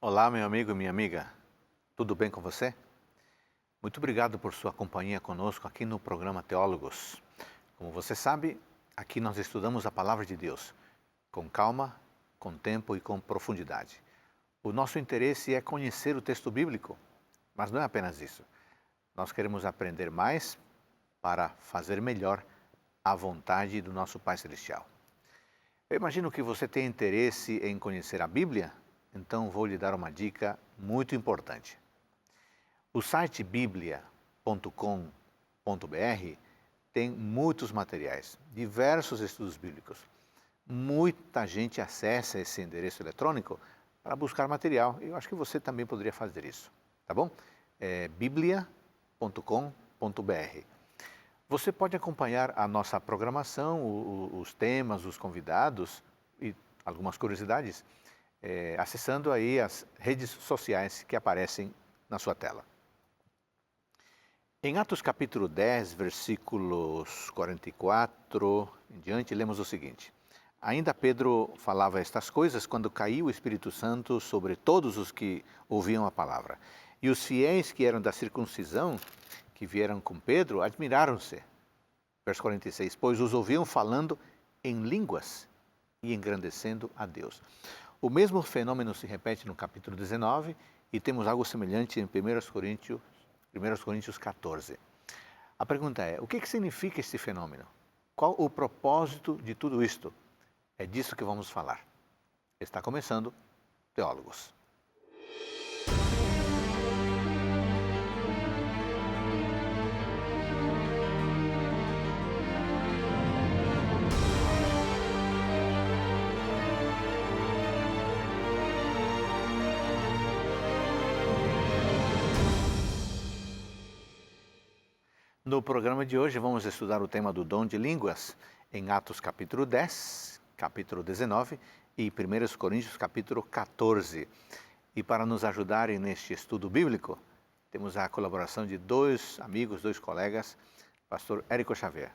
Olá, meu amigo e minha amiga. Tudo bem com você? Muito obrigado por sua companhia conosco aqui no programa Teólogos. Como você sabe, aqui nós estudamos a palavra de Deus com calma, com tempo e com profundidade. O nosso interesse é conhecer o texto bíblico, mas não é apenas isso. Nós queremos aprender mais para fazer melhor a vontade do nosso Pai Celestial. Eu imagino que você tem interesse em conhecer a Bíblia, então vou lhe dar uma dica muito importante. O site biblia.com.br tem muitos materiais, diversos estudos bíblicos. Muita gente acessa esse endereço eletrônico para buscar material. Eu acho que você também poderia fazer isso, tá bom? É biblia.com.br. Você pode acompanhar a nossa programação, os temas, os convidados e algumas curiosidades, acessando aí as redes sociais que aparecem na sua tela. Em Atos capítulo 10, versículos 44 em diante, lemos o seguinte: Ainda Pedro falava estas coisas quando caiu o Espírito Santo sobre todos os que ouviam a palavra. E os fiéis que eram da circuncisão, que vieram com Pedro, admiraram-se. Verso 46, pois os ouviam falando em línguas e engrandecendo a Deus. O mesmo fenômeno se repete no capítulo 19 e temos algo semelhante em 1 Coríntios 14. A pergunta é, o que significa este fenômeno? Qual o propósito de tudo isto? É disso que vamos falar. Está começando Teólogos. No programa de hoje vamos estudar o tema do dom de línguas em Atos capítulo 10, capítulo 19 e 1 Coríntios capítulo 14. E para nos ajudarem neste estudo bíblico, temos a colaboração de dois amigos, dois colegas, pastor Érico Xavier.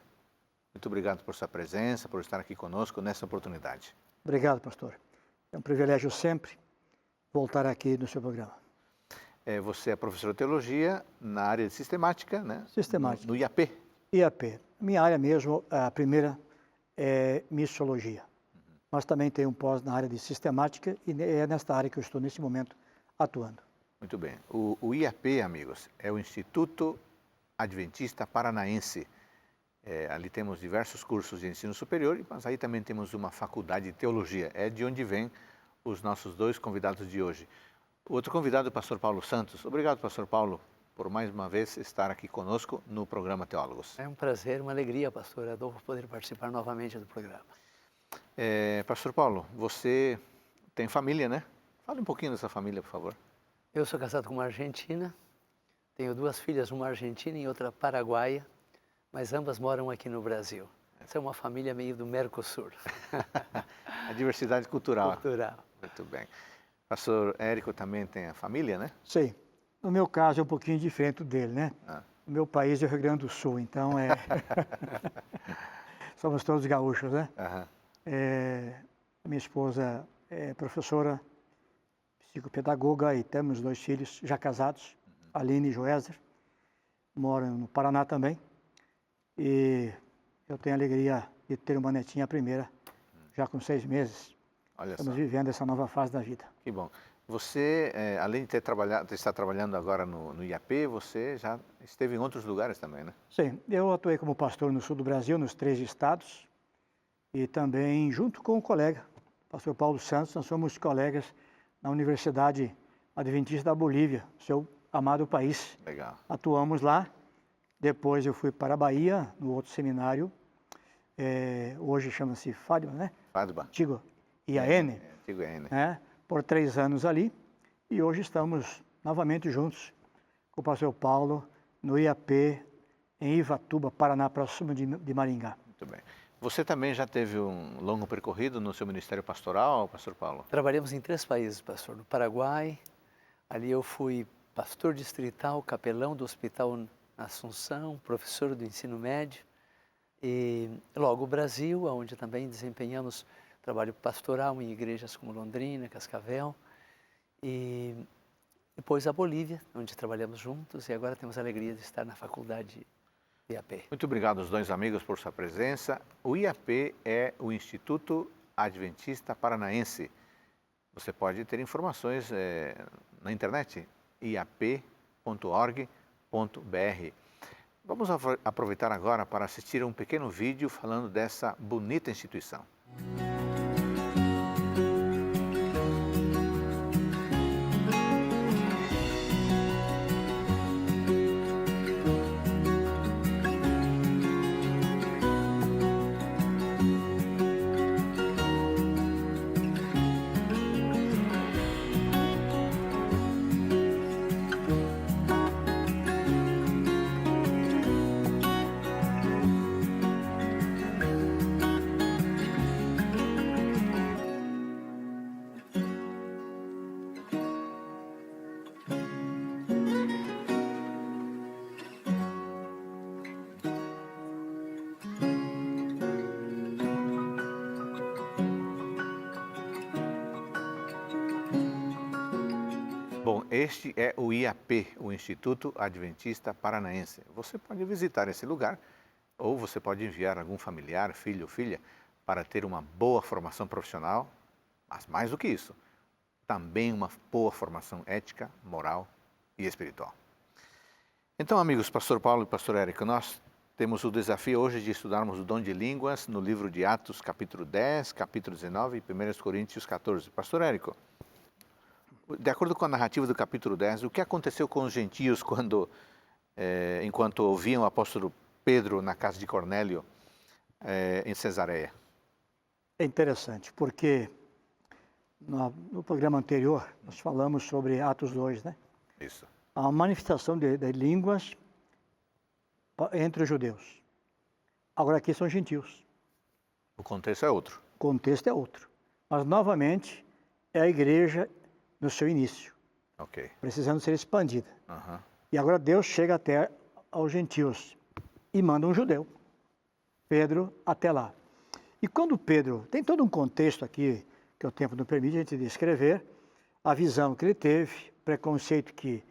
Muito obrigado por sua presença, por estar aqui conosco nessa oportunidade. Obrigado, pastor. É um privilégio sempre voltar aqui no seu programa. Você é professor de teologia na área de sistemática, né? Sistemática. No IAP. IAP. Minha área mesmo, a primeira é missiologia. Mas também tenho um pós na área de sistemática e é nesta área que eu estou nesse momento atuando. Muito bem. O IAP, amigos, é o Instituto Adventista Paranaense. Ali temos diversos cursos de ensino superior, mas aí também temos uma faculdade de teologia. É de onde vêm os nossos dois convidados de hoje. O outro convidado é o pastor Paulo Santos. Obrigado, pastor Paulo, por mais uma vez estar aqui conosco no programa Teólogos. É um prazer, uma alegria, pastor Adolfo, poder participar novamente do programa. Pastor Paulo, você tem família, né? Fale um pouquinho dessa família, por favor. Eu sou casado com uma argentina, tenho duas filhas, uma argentina e outra paraguaia, mas ambas moram aqui no Brasil. Essa é uma família meio do Mercosul. A diversidade cultural. Cultural. Muito bem. Pastor Érico também tem a família, né? Sim. No meu caso é um pouquinho diferente dele, né? O meu país é o Rio Grande do Sul, então somos todos gaúchos, né? Minha esposa é professora, psicopedagoga e temos dois filhos já casados, Aline e Joézer, moram no Paraná também. E eu tenho a alegria de ter uma netinha primeira, já com 6 meses. Olha Estamos só. vivendo essa nova fase da vida. Que bom. Você, além de estar trabalhando agora no IAP, você já esteve em outros lugares também, né? Sim, eu atuei como pastor no sul do Brasil, nos 3 estados, e também junto com o colega, pastor Paulo Santos, nós somos colegas na Universidade Adventista da Bolívia, seu amado país. Legal. Atuamos lá, depois eu fui para a Bahia, no outro seminário, hoje chama-se FADBA, né? FADBA. Antigo IAN, Antigo IAN. né? Por 3 anos ali, e hoje estamos novamente juntos com o pastor Paulo, no IAP, em Ivatuba, Paraná, próximo de Maringá. Muito bem. Você também já teve um longo percorrido no seu ministério pastoral, pastor Paulo? Trabalhamos em 3 países, pastor. No Paraguai, ali eu fui pastor distrital, capelão do Hospital na Assunção, professor do ensino médio. E logo o Brasil, onde também desempenhamos trabalho pastoral em igrejas como Londrina, Cascavel. E depois a Bolívia, onde trabalhamos juntos, e agora temos a alegria de estar na faculdade IAP. Muito obrigado aos dois amigos por sua presença. O IAP é o Instituto Adventista Paranaense. Você pode ter informações na internet, iap.org.br. Vamos aproveitar agora para assistir a um pequeno vídeo falando dessa bonita instituição. Bom, este é o IAP, o Instituto Adventista Paranaense. Você pode visitar esse lugar ou você pode enviar algum familiar, filho ou filha, para ter uma boa formação profissional, mas mais do que isso, também uma boa formação ética, moral e espiritual. Então, amigos, Pastor Paulo e Pastor Érico, nós temos o desafio hoje de estudarmos o dom de línguas no livro de Atos, capítulo 10, capítulo 19 e 1 Coríntios 14. Pastor Érico, de acordo com a narrativa do capítulo 10, o que aconteceu com os gentios enquanto ouviam o apóstolo Pedro na casa de Cornélio, em Cesareia? É interessante, porque no programa anterior nós falamos sobre Atos 2, né? Isso. A manifestação de línguas entre os judeus. Agora aqui são gentios. O contexto é outro. O contexto é outro. Mas, novamente, é a igreja no seu início, precisando ser expandida. E agora Deus chega até aos gentios e manda um judeu, Pedro, até lá. E quando Pedro, tem todo um contexto aqui, que o tempo não permite a gente descrever, a visão que ele teve, preconceito que...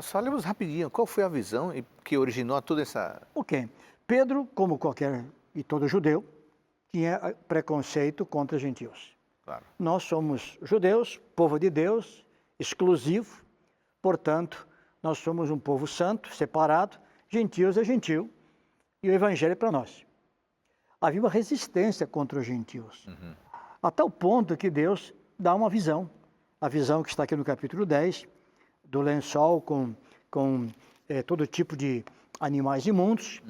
Falemos rapidinho, qual foi a visão que originou toda essa... Ok. Pedro, como qualquer e todo judeu, tinha preconceito contra gentios. Claro. Nós somos judeus, povo de Deus, exclusivo, portanto, nós somos um povo santo, separado, gentios é gentil, e o evangelho é para nós. Havia uma resistência contra os gentios, a tal ponto que Deus dá uma visão, a visão que está aqui no capítulo 10, do lençol com todo tipo de animais imundos,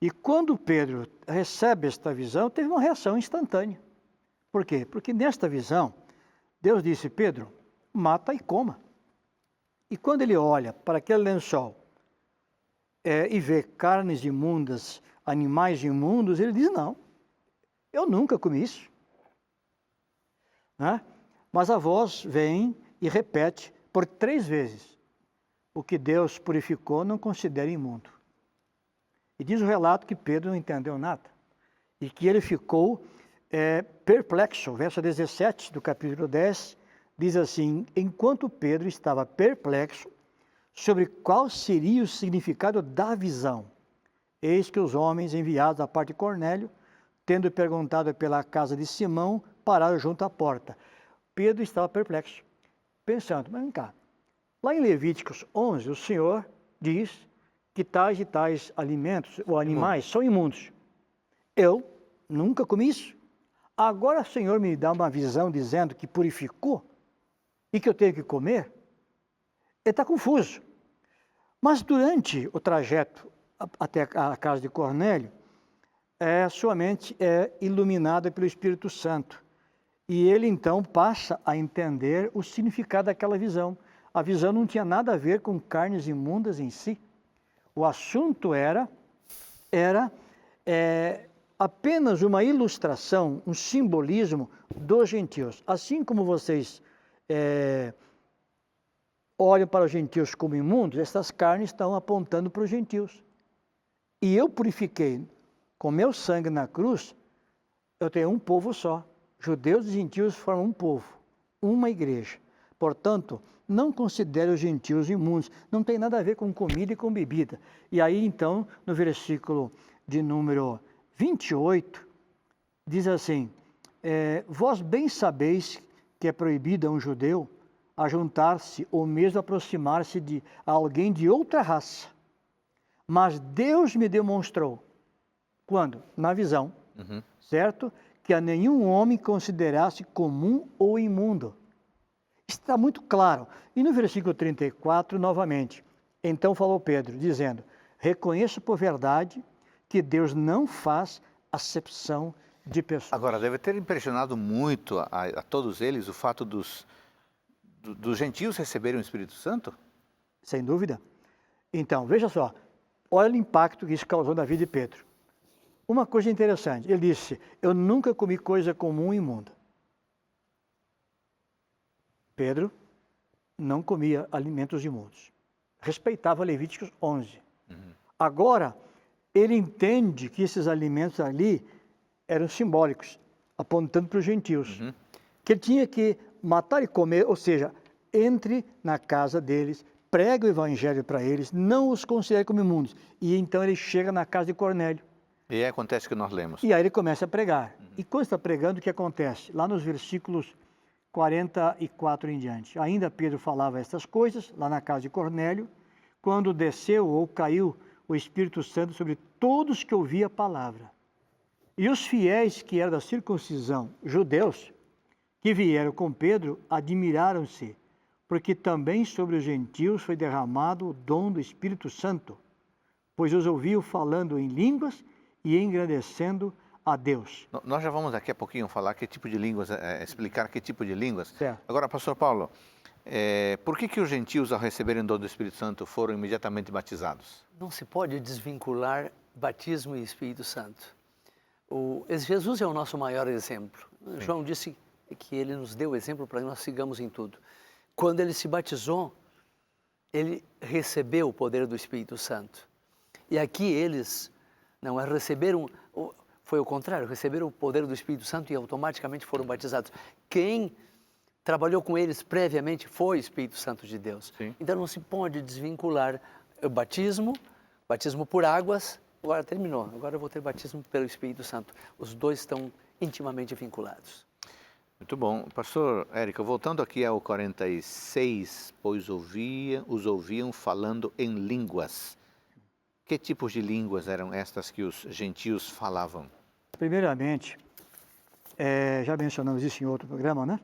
e quando Pedro recebe esta visão, teve uma reação instantânea. Por quê? Porque nesta visão, Deus disse, Pedro, mata e coma. E quando ele olha para aquele lençol e vê carnes imundas, animais imundos, ele diz, não, eu nunca comi isso. Né? Mas a voz vem e repete por 3 vezes, o que Deus purificou não considera imundo. E diz o relato que Pedro não entendeu nada, e que ele ficou... perplexo, verso 17 do capítulo 10, diz assim, enquanto Pedro estava perplexo sobre qual seria o significado da visão, eis que os homens enviados da parte de Cornélio, tendo perguntado pela casa de Simão, pararam junto à porta. Pedro estava perplexo, pensando, mas vem cá, lá em Levíticos 11, o Senhor diz que tais e tais alimentos ou animais são imundos. Eu nunca comi isso. Agora o Senhor me dá uma visão dizendo que purificou e que eu tenho que comer. Ele está confuso. Mas durante o trajeto até a casa de Cornélio, sua mente é iluminada pelo Espírito Santo. E ele então passa a entender o significado daquela visão. A visão não tinha nada a ver com carnes imundas em si. O assunto era apenas uma ilustração, um simbolismo dos gentios. Assim como vocês olham para os gentios como imundos, essas carnes estão apontando para os gentios. E eu purifiquei com meu sangue na cruz, eu tenho um povo só. Judeus e gentios formam um povo, uma igreja. Portanto, não considere os gentios imundos. Não tem nada a ver com comida e com bebida. E aí, então, no versículo de número 28, diz assim, vós bem sabeis que é proibido a um judeu ajuntar-se ou mesmo aproximar-se de alguém de outra raça. Mas Deus me demonstrou, quando? Na visão, certo? Que a nenhum homem considerasse comum ou imundo. Está muito claro. E no versículo 34, novamente, então falou Pedro, dizendo, reconheço por verdade que Deus não faz acepção de pessoas. Agora, deve ter impressionado muito a todos eles o fato dos gentios receberem o Espírito Santo? Sem dúvida. Então, veja só, olha o impacto que isso causou na vida de Pedro. Uma coisa interessante, ele disse, eu nunca comi coisa comum e imunda. Pedro não comia alimentos imundos. Respeitava Levíticos 11. Agora, ele entende que esses alimentos ali eram simbólicos, apontando para os gentios. Que ele tinha que matar e comer, ou seja, entre na casa deles, prega o evangelho para eles, não os considere como imundos. E então ele chega na casa de Cornélio. E aí acontece o que nós lemos. E aí ele começa a pregar. E quando está pregando, o que acontece? Lá nos versículos 44 em diante. Ainda Pedro falava estas coisas, lá na casa de Cornélio, quando desceu ou caiu o Espírito Santo sobre todos que ouviam a palavra. E os fiéis que eram da circuncisão, judeus, que vieram com Pedro, admiraram-se, porque também sobre os gentios foi derramado o dom do Espírito Santo, pois os ouviam falando em línguas e engrandecendo a Deus. Nós já vamos daqui a pouquinho falar que tipo de línguas, explicar que tipo de línguas. Certo. Agora, pastor Paulo, por que os gentios, ao receberem o dom do Espírito Santo, foram imediatamente batizados? Não se pode desvincular batismo e Espírito Santo. Jesus é o nosso maior exemplo. Sim. João disse que ele nos deu exemplo para que nós sigamos em tudo. Quando ele se batizou, ele recebeu o poder do Espírito Santo. E aqui eles não receberam, foi o contrário, receberam o poder do Espírito Santo e automaticamente foram batizados. Quem trabalhou com eles previamente foi o Espírito Santo de Deus. Sim. Então não se pode desvincular o batismo por águas, agora terminou, agora eu vou ter batismo pelo Espírito Santo. Os dois estão intimamente vinculados. Muito bom. Pastor Érico, voltando aqui ao 46, pois os ouviam falando em línguas. Que tipos de línguas eram estas que os gentios falavam? Primeiramente, já mencionamos isso em outro programa, né?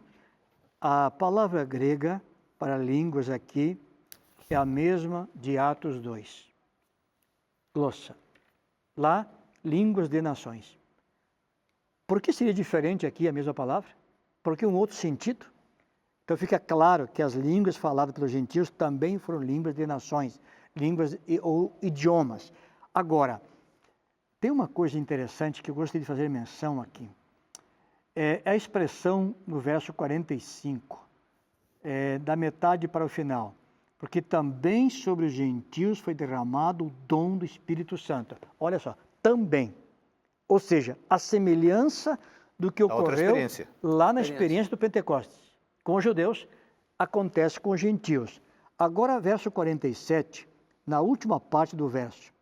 A palavra grega para línguas aqui é a mesma de Atos 2. Glossa. Lá, línguas de nações. Por que seria diferente aqui a mesma palavra? Porque um outro sentido. Então fica claro que as línguas faladas pelos gentios também foram línguas de nações, línguas ou idiomas. Agora, tem uma coisa interessante que eu gostaria de fazer menção aqui. É a expressão no verso 45, da metade para o final. Porque também sobre os gentios foi derramado o dom do Espírito Santo. Olha só, também. Ou seja, a semelhança do que ocorreu lá na experiência do Pentecostes. Com os judeus, acontece com os gentios. Agora, verso 47, na última parte do verso.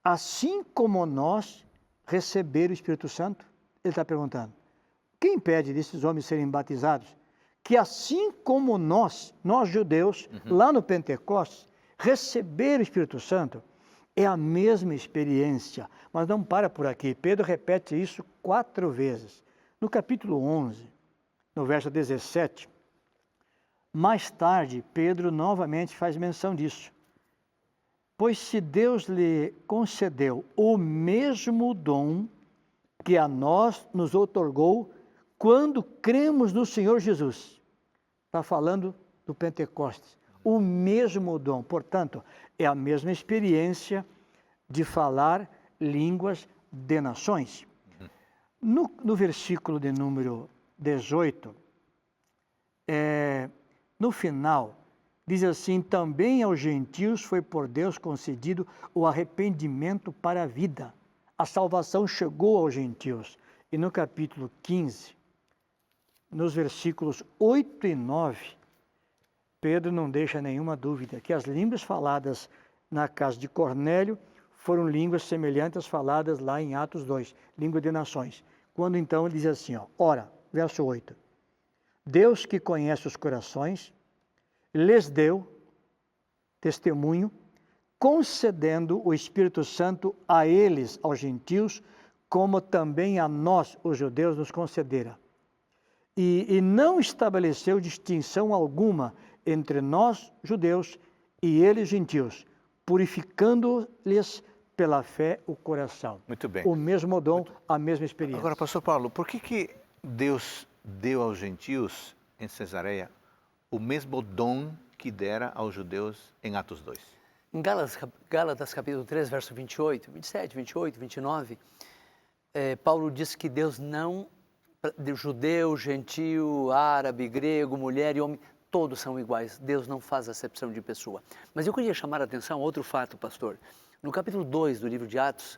Assim como nós receber o Espírito Santo, ele está perguntando, quem impede desses homens serem batizados? Que assim como nós judeus, lá no Pentecostes, receber o Espírito Santo é a mesma experiência. Mas não para por aqui. Pedro repete isso 4 vezes. No capítulo 11, no verso 17, mais tarde, Pedro novamente faz menção disso. Pois se Deus lhe concedeu o mesmo dom que a nós nos outorgou quando cremos no Senhor Jesus. Está falando do Pentecostes. O mesmo dom. Portanto, é a mesma experiência de falar línguas de nações. No versículo de número 18, no final, diz assim, também aos gentios foi por Deus concedido o arrependimento para a vida. A salvação chegou aos gentios. E no capítulo 15, nos versículos 8 e 9, Pedro não deixa nenhuma dúvida que as línguas faladas na casa de Cornélio foram línguas semelhantes às faladas lá em Atos 2, língua de nações. Quando então ele diz assim, ó, ora, verso 8, Deus que conhece os corações, lhes deu testemunho, concedendo o Espírito Santo a eles, aos gentios, como também a nós, os judeus, nos concedera. E não estabeleceu distinção alguma entre nós, judeus, e eles, gentios, purificando-lhes pela fé o coração. Muito bem. O mesmo dom, a mesma experiência. Agora, pastor Paulo, por que Deus deu aos gentios em Cesareia o mesmo dom que dera aos judeus em Atos 2? Em Gálatas capítulo 3, verso 28, 27, 28, 29, Paulo diz que Deus não, judeu, gentio, árabe, grego, mulher e homem, todos são iguais. Deus não faz acepção de pessoa. Mas eu queria chamar a atenção a outro fato, pastor. No capítulo 2 do livro de Atos,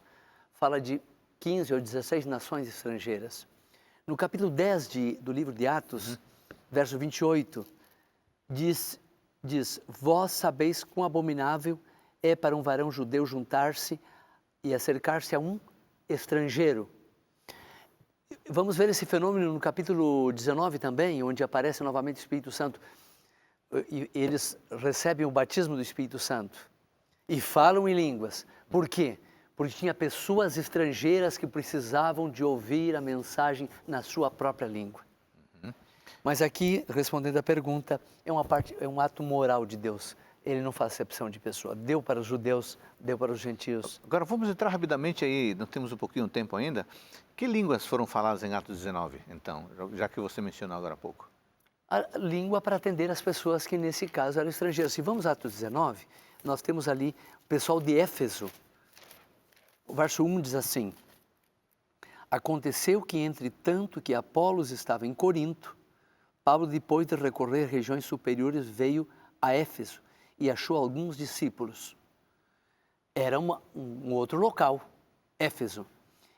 fala de 15 ou 16 nações estrangeiras. No capítulo 10 do livro de Atos, verso 28, diz, vós sabeis quão abominável é para um varão judeu juntar-se e acercar-se a um estrangeiro. Vamos ver esse fenômeno no capítulo 19 também, onde aparece novamente o Espírito Santo. E eles recebem o batismo do Espírito Santo e falam em línguas. Por quê? Porque tinha pessoas estrangeiras que precisavam de ouvir a mensagem na sua própria língua. Mas aqui, respondendo à pergunta, é um ato moral de Deus. Ele não faz acepção de pessoa. Deu para os judeus, deu para os gentios. Agora vamos entrar rapidamente aí, nós temos um pouquinho de tempo ainda. Que línguas foram faladas em Atos 19, então, já que você mencionou agora há pouco? A língua para atender as pessoas que, nesse caso, eram estrangeiras. Se vamos a Atos 19, nós temos ali o pessoal de Éfeso. O verso 1 diz assim, aconteceu que, entre tanto que Apolos estava em Corinto, Paulo, depois de recorrer regiões superiores, veio a Éfeso e achou alguns discípulos. Era um outro local, Éfeso.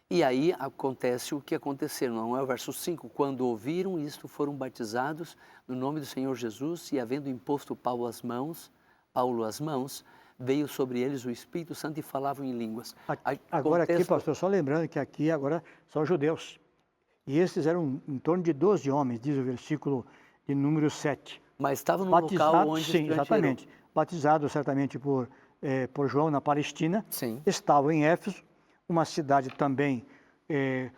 E aí acontece o que aconteceu, não é o verso 5? Quando ouviram isto, foram batizados no nome do Senhor Jesus e, havendo imposto Paulo as mãos, veio sobre eles o Espírito Santo e falavam em línguas. Agora aqui, pastor, só lembrando que aqui agora são judeus. E esses eram em torno de 12 homens, diz o versículo de número 7. Mas estavam no local onde... Sim, exatamente. Batizados certamente por João na Palestina. Sim. Estavam em Éfeso, uma cidade também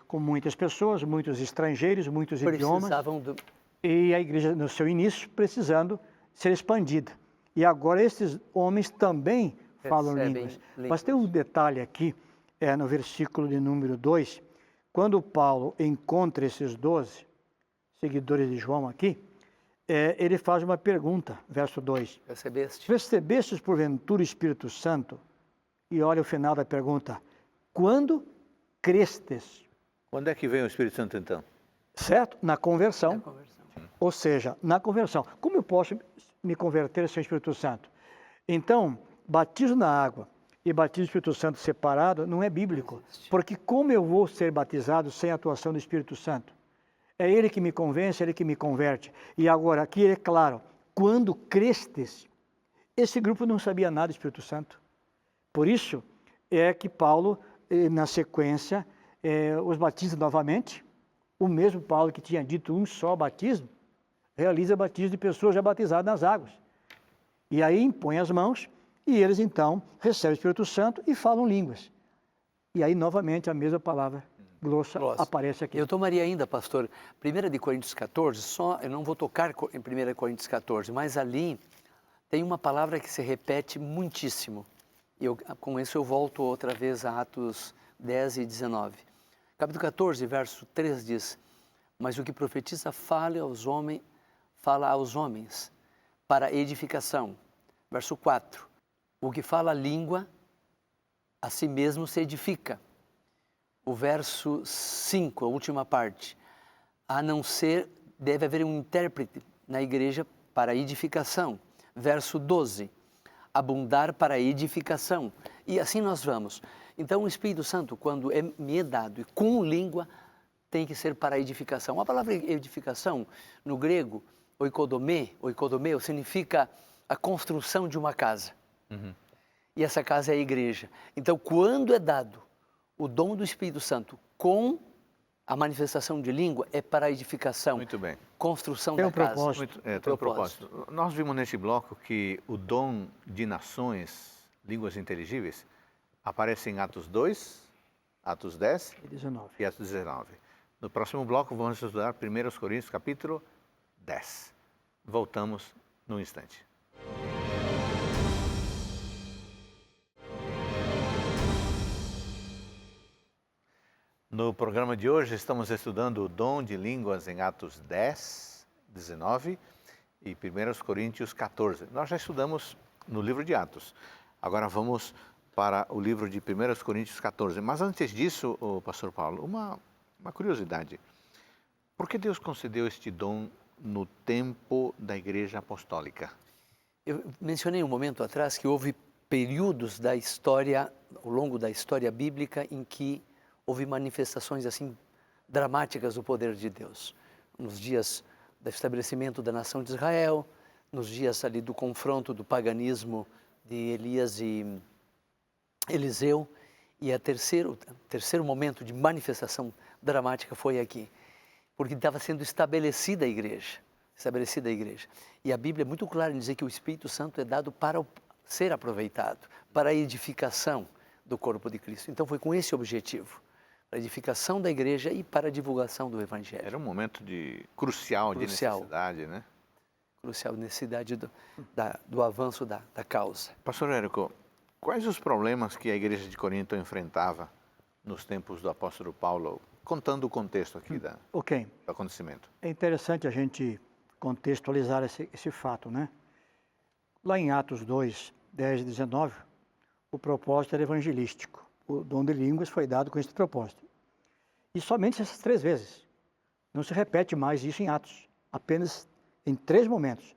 com muitas pessoas, muitos estrangeiros, muitos idiomas. E a igreja, no seu início, precisando ser expandida. E agora esses homens também falam línguas. Mas tem um detalhe aqui, no versículo de número 2, quando Paulo encontra esses 12 seguidores de João aqui, ele faz uma pergunta, verso 2. Recebestes porventura o Espírito Santo? E olha o final da pergunta. Quando crestes? Quando é que vem o Espírito Santo, então? Certo? Na conversão. Ou seja, na conversão. Como eu posso me converter sem o Espírito Santo? Então, batismo na água e batismo do Espírito Santo separado não é bíblico. Porque como eu vou ser batizado sem a atuação do Espírito Santo? É Ele que me convence, é Ele que me converte. E agora, aqui é claro, quando crestes, esse grupo não sabia nada do Espírito Santo. Por isso é que Paulo, na sequência, os batiza novamente. O mesmo Paulo que tinha dito um só batismo, realiza batismo de pessoas já batizadas nas águas. E aí impõe as mãos e eles então recebem o Espírito Santo e falam línguas. E aí novamente a mesma palavra, glossa, aparece aqui. Eu tomaria ainda, pastor, 1 Coríntios 14, eu não vou tocar em 1 Coríntios 14, mas ali tem uma palavra que se repete muitíssimo. Com isso eu volto outra vez a Atos 10 e 19. Capítulo 14, verso 3 diz, mas o que profetiza fala aos homens para edificação. Verso 4, o que fala a língua, a si mesmo se edifica. O verso 5, a última parte, a não ser, deve haver um intérprete na igreja para edificação. Verso 12, abundar para edificação. E assim nós vamos. Então o Espírito Santo, quando me é dado e com língua, tem que ser para edificação. A palavra edificação, no grego, oikodomeo significa a construção de uma casa. E essa casa é a igreja. Então, quando é dado o dom do Espírito Santo com a manifestação de língua, é para a edificação, Muito bem. construção Tem da um casa. propósito. Tem um propósito. Nós vimos neste bloco que o dom de nações, línguas inteligíveis, aparece em Atos 2, Atos 10 E 19. e Atos 19. No próximo bloco vamos estudar 1 Coríntios capítulo 10. Voltamos num instante. No programa de hoje estamos estudando o dom de línguas em Atos 10, 19 e 1 Coríntios 14. Nós já estudamos no livro de Atos. Agora vamos para o livro de 1 Coríntios 14. Mas antes disso, pastor Paulo, uma curiosidade. Por que Deus concedeu este dom no tempo da Igreja Apostólica? Eu mencionei um momento atrás que houve períodos da história, ao longo da história bíblica, em que houve manifestações assim dramáticas do poder de Deus. Nos dias do estabelecimento da nação de Israel, nos dias ali do confronto do paganismo de Elias e Eliseu, e o terceiro momento de manifestação dramática foi aqui, porque estava sendo estabelecida a igreja. E a Bíblia é muito clara em dizer que o Espírito Santo é dado para ser aproveitado, para a edificação do corpo de Cristo. Então foi com esse objetivo, para a edificação da igreja e para a divulgação do Evangelho. Era um momento crucial de necessidade, né? Crucial necessidade do avanço da causa. Pastor Érico, quais os problemas que a igreja de Corinto enfrentava nos tempos do apóstolo Paulo, contando o contexto aqui do acontecimento? É interessante a gente contextualizar esse fato, né? Lá em Atos 2, 10 e 19, o propósito era evangelístico. O dom de línguas foi dado com esse propósito. E somente essas 3 vezes. Não se repete mais isso em Atos. Apenas em 3 momentos.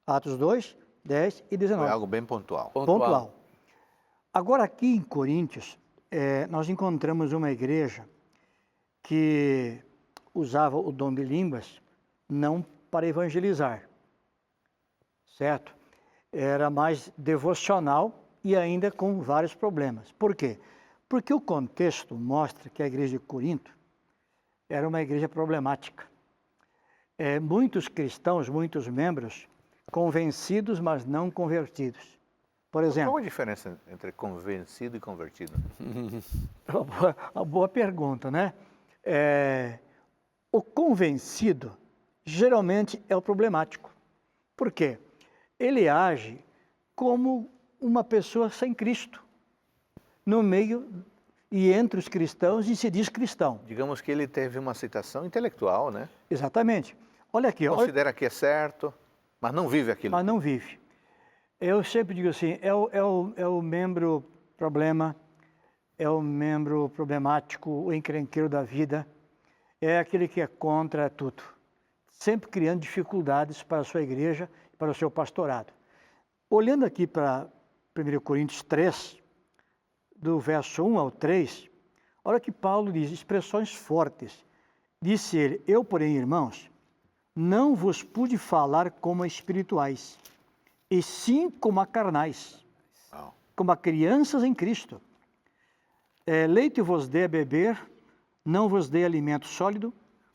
Atos 2, 10 e 19. Foi algo bem pontual. Pontual. Agora aqui em Coríntios, nós encontramos uma igreja que usava o dom de línguas não para evangelizar. Certo? Era mais devocional e ainda com vários problemas. Por quê? Porque o contexto mostra que a igreja de Corinto era uma igreja problemática. Muitos cristãos, muitos membros, convencidos, mas não convertidos. Por exemplo... Qual a diferença entre convencido e convertido? Uma boa pergunta, né? O convencido, geralmente, é o problemático. Por quê? Ele age como uma pessoa sem Cristo, no meio e entre os cristãos, e se diz cristão. Digamos que ele teve uma aceitação intelectual, né? Exatamente. Olha aqui. Considera que é certo, mas não vive aquilo. Mas não vive. Eu sempre digo assim, é o membro problema, é o membro problemático, o encrenqueiro da vida, é aquele que é contra tudo, sempre criando dificuldades para a sua igreja, para o seu pastorado. Olhando aqui para 1 Coríntios 3, do verso 1 ao 3, olha que Paulo diz, expressões fortes. Disse ele, eu, porém, irmãos, não vos pude falar como a espirituais, e sim como a carnais, como a crianças em Cristo. Leite vos dei a beber, não vos dei alimento sólido,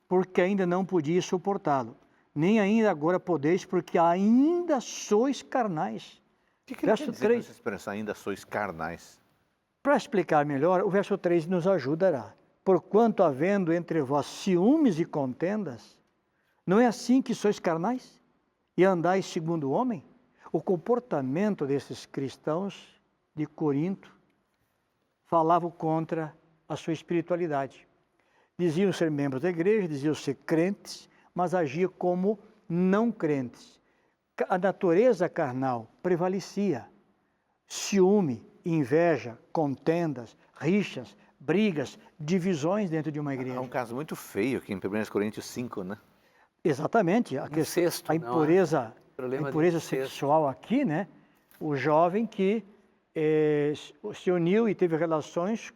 porque ainda não podia suportá-lo. Nem ainda agora podeis, porque ainda sois carnais. O que ele quer dizer com essa expressão, ainda sois carnais? Para explicar melhor, o verso 3 nos ajudará. Porquanto havendo entre vós ciúmes e contendas, não é assim que sois carnais? E andais segundo o homem? O comportamento desses cristãos de Corinto falava contra a sua espiritualidade. Diziam ser membros da igreja, diziam ser crentes, mas agiam como não crentes. A natureza carnal prevalecia. Ciúme, inveja, contendas, rixas, brigas, divisões dentro de uma igreja. Há um caso muito feio aqui em 1 Coríntios 5, né? Exatamente. A impureza sexual aqui, né? O jovem que se uniu e teve relações,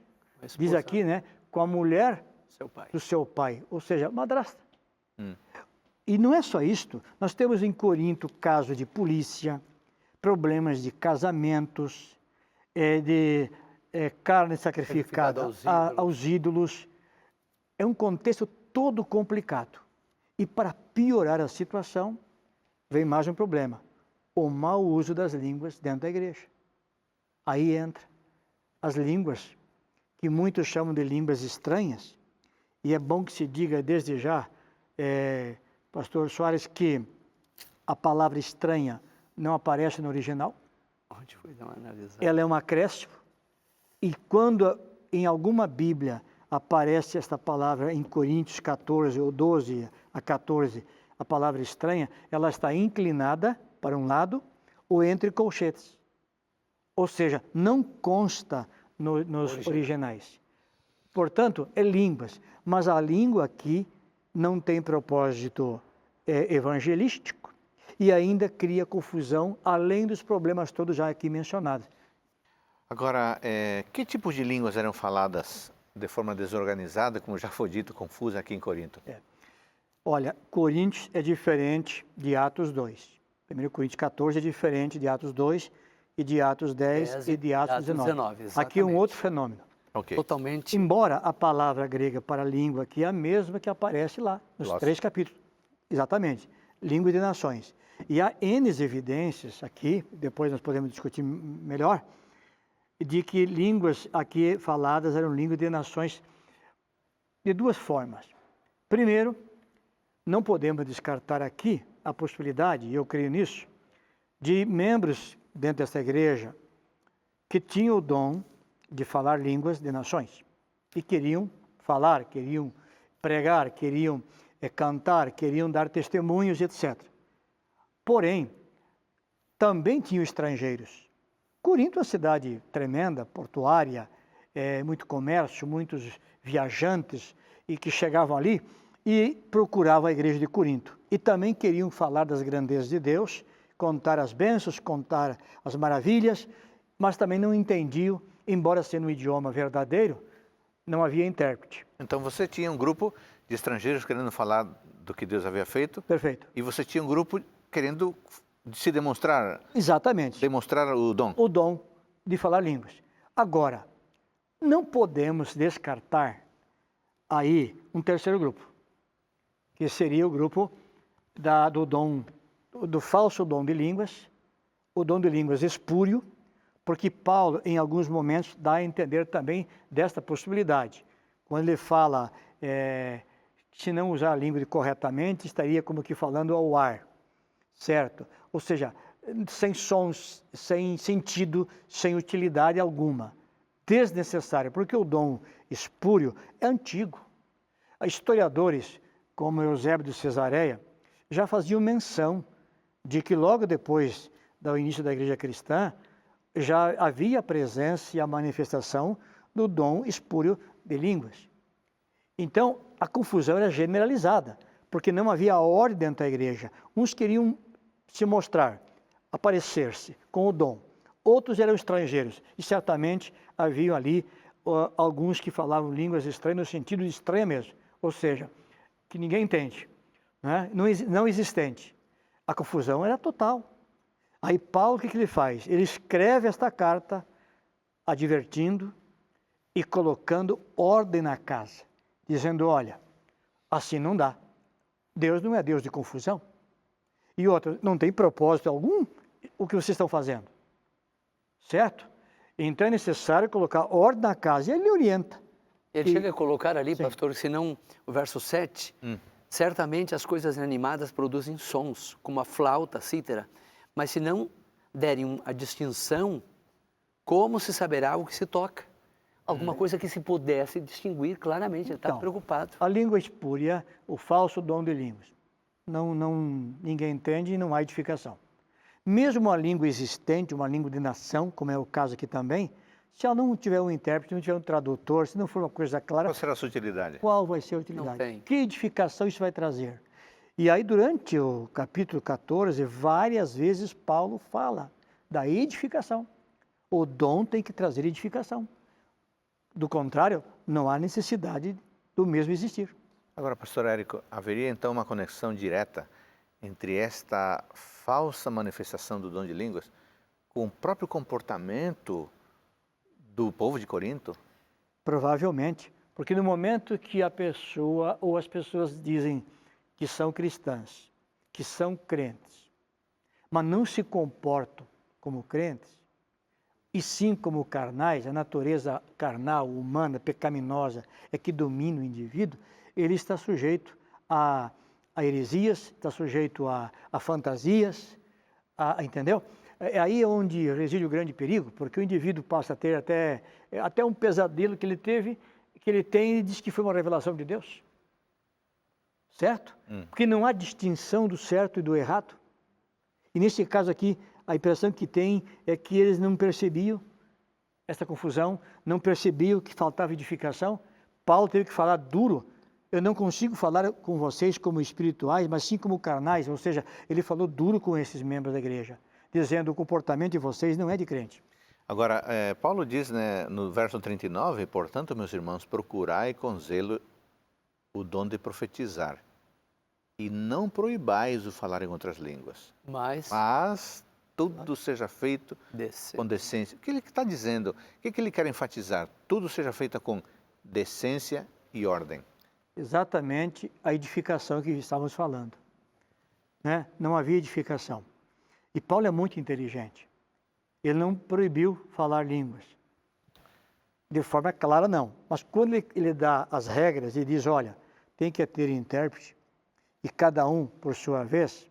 diz aqui, né? Com a mulher do seu pai, ou seja, madrasta. E não é só isto, nós temos em Corinto caso de polícia, problemas de casamentos, de carne sacrificada aos ídolos. É um contexto todo complicado. E para piorar a situação, vem mais um problema: o mau uso das línguas dentro da igreja. Aí entra as línguas, que muitos chamam de línguas estranhas, e é bom que se diga desde já, pastor Soares, que a palavra estranha não aparece no original. Onde foi dar uma analisada? Ela é um acréscimo, e quando em alguma Bíblia aparece esta palavra em Coríntios 14 ou 12 a 14, a palavra estranha, ela está inclinada para um lado ou entre colchetes. Ou seja, não consta nos originais. Portanto, é línguas, mas a língua aqui não tem propósito evangelístico e ainda cria confusão, além dos problemas todos já aqui mencionados. Agora, que tipos de línguas eram faladas de forma desorganizada, como já foi dito, confusa aqui em Corinto? Olha, Coríntios é diferente de Atos 2. 1 Coríntios 14 é diferente de Atos 2 e de Atos 10 e de Atos 19. Aqui é um outro fenômeno. Okay. Totalmente. Embora a palavra grega para língua aqui é a mesma que aparece lá, nos 3 capítulos. Exatamente. Língua de nações. E há N evidências aqui, depois nós podemos discutir melhor, de que línguas aqui faladas eram línguas de nações de duas formas. Primeiro, não podemos descartar aqui a possibilidade, e eu creio nisso, de membros dentro dessa igreja que tinham o dom de falar línguas de nações e queriam falar, queriam pregar, queriam cantar, queriam dar testemunhos, etc. Porém, também tinham estrangeiros. Corinto é uma cidade tremenda, portuária, muito comércio, muitos viajantes e que chegavam ali e procuravam a igreja de Corinto. E também queriam falar das grandezas de Deus, contar as bênçãos, contar as maravilhas, mas também não entendiam, embora sendo um idioma verdadeiro, não havia intérprete. Então você tinha um grupo de estrangeiros querendo falar do que Deus havia feito. Perfeito. E você tinha um grupo querendo se demonstrar. Exatamente. Demonstrar o dom. O dom de falar línguas. Agora, não podemos descartar aí um terceiro grupo, que seria o grupo do falso dom de línguas, o dom de línguas espúrio, porque Paulo, em alguns momentos, dá a entender também desta possibilidade. Quando ele fala, se não usar a língua corretamente, estaria como que falando ao ar, certo? Ou seja, sem sons, sem sentido, sem utilidade alguma. Desnecessário, porque o dom espúrio é antigo. Historiadores, como Eusébio de Cesareia, já faziam menção de que logo depois do início da igreja cristã, já havia a presença e a manifestação do dom espúrio de línguas. Então, a confusão era generalizada, porque não havia ordem dentro da igreja. Uns queriam se mostrar, aparecer-se com o dom. Outros eram estrangeiros, e certamente haviam ali alguns que falavam línguas estranhas, no sentido de estranha mesmo, ou seja, que ninguém entende, né? Não existente. A confusão era total. Aí Paulo, o que ele faz? Ele escreve esta carta advertindo e colocando ordem na casa, dizendo, olha, assim não dá. Deus não é Deus de confusão. E outra, não tem propósito algum o que vocês estão fazendo. Certo? Então é necessário colocar ordem na casa. E ele orienta. Ele chega a colocar ali, sim, pastor, senão o verso 7, certamente as coisas animadas produzem sons, como a flauta, a cítara, mas se não derem a distinção, como se saberá o que se toca? Alguma coisa que se pudesse distinguir claramente, ele está preocupado. A língua espúria, o falso dom de línguas. Ninguém entende e não há edificação. Mesmo a língua existente, uma língua de nação, como é o caso aqui também, se ela não tiver um intérprete, não tiver um tradutor, se não for uma coisa clara... Qual será a sua utilidade? Qual vai ser a utilidade? Não tem. Que edificação isso vai trazer? E aí, durante o capítulo 14, várias vezes Paulo fala da edificação. O dom tem que trazer edificação. Do contrário, não há necessidade do mesmo existir. Agora, pastor Érico, haveria então uma conexão direta entre esta falsa manifestação do dom de línguas com o próprio comportamento do povo de Corinto? Provavelmente, porque no momento que a pessoa ou as pessoas dizem que são cristãs, que são crentes, mas não se comportam como crentes, e sim como carnais, a natureza carnal, humana, pecaminosa é que domina o indivíduo, ele está sujeito a heresias, está sujeito a fantasias, entendeu? É aí onde reside o grande perigo, porque o indivíduo passa a ter até um pesadelo que ele tem e diz que foi uma revelação de Deus. Certo? Porque não há distinção do certo e do errado. E nesse caso aqui, a impressão que tem é que eles não percebiam essa confusão, não percebiam que faltava edificação. Paulo teve que falar duro. Eu não consigo falar com vocês como espirituais, mas sim como carnais. Ou seja, ele falou duro com esses membros da igreja, dizendo o comportamento de vocês não é de crente. Agora, Paulo diz, né, no verso 39, portanto, meus irmãos, procurai com zelo o dom de profetizar, e não proibais o falar em outras línguas, mas tudo seja feito com decência. O que ele está dizendo? O que ele quer enfatizar? Tudo seja feito com decência e ordem. Exatamente a edificação que estávamos falando. Né? Não havia edificação. E Paulo é muito inteligente. Ele não proibiu falar línguas. De forma clara, não. Mas quando ele dá as regras e diz, olha, tem que ter intérprete, e cada um por sua vez,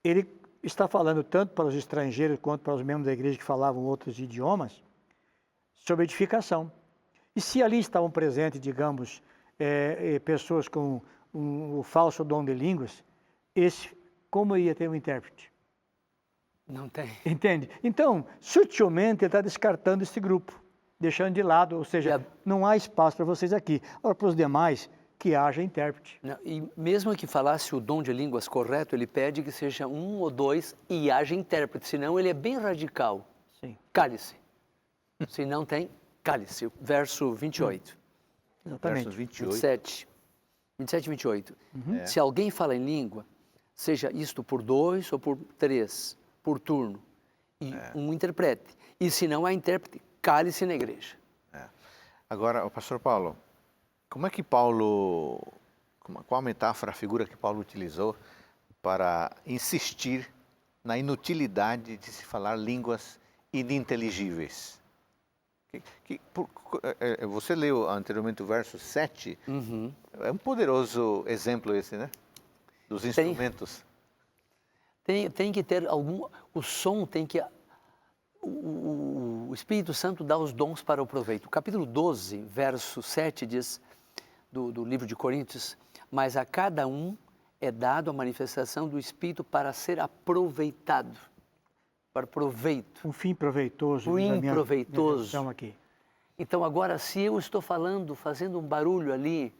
ele está falando tanto para os estrangeiros quanto para os membros da igreja que falavam outros idiomas, sobre edificação. E se ali estavam presentes, digamos, pessoas com o falso dom de línguas, como ia ter um intérprete? Não tem. Entende? Então, sutilmente, ele está descartando esse grupo, deixando de lado, ou seja, não há espaço para vocês aqui. Agora, para os demais, que haja intérprete. Não, e mesmo que falasse o dom de línguas correto, ele pede que seja um ou dois e haja intérprete, senão ele é bem radical. Sim. Cale-se. Se não tem, cale-se. Verso 28. Exatamente. Verso 28. 27 e 28. Se alguém fala em língua, seja isto por 2 ou por 3, por turno, e um interprete. E se não há intérprete, cale-se na igreja. Agora, o pastor Paulo, como é que Paulo, qual a metáfora, a figura que Paulo utilizou para insistir na inutilidade de se falar línguas ininteligíveis? Você leu anteriormente o verso 7, é um poderoso exemplo esse, né? Dos instrumentos. Tem que ter o som tem que... O Espírito Santo dá os dons para o proveito. O capítulo 12, verso 7 diz, do livro de Coríntios, mas a cada um é dado a manifestação do Espírito para ser aproveitado, para proveito. Um fim proveitoso. Fim proveitoso. Minha aqui. Então agora, se eu estou falando, fazendo um barulho ali,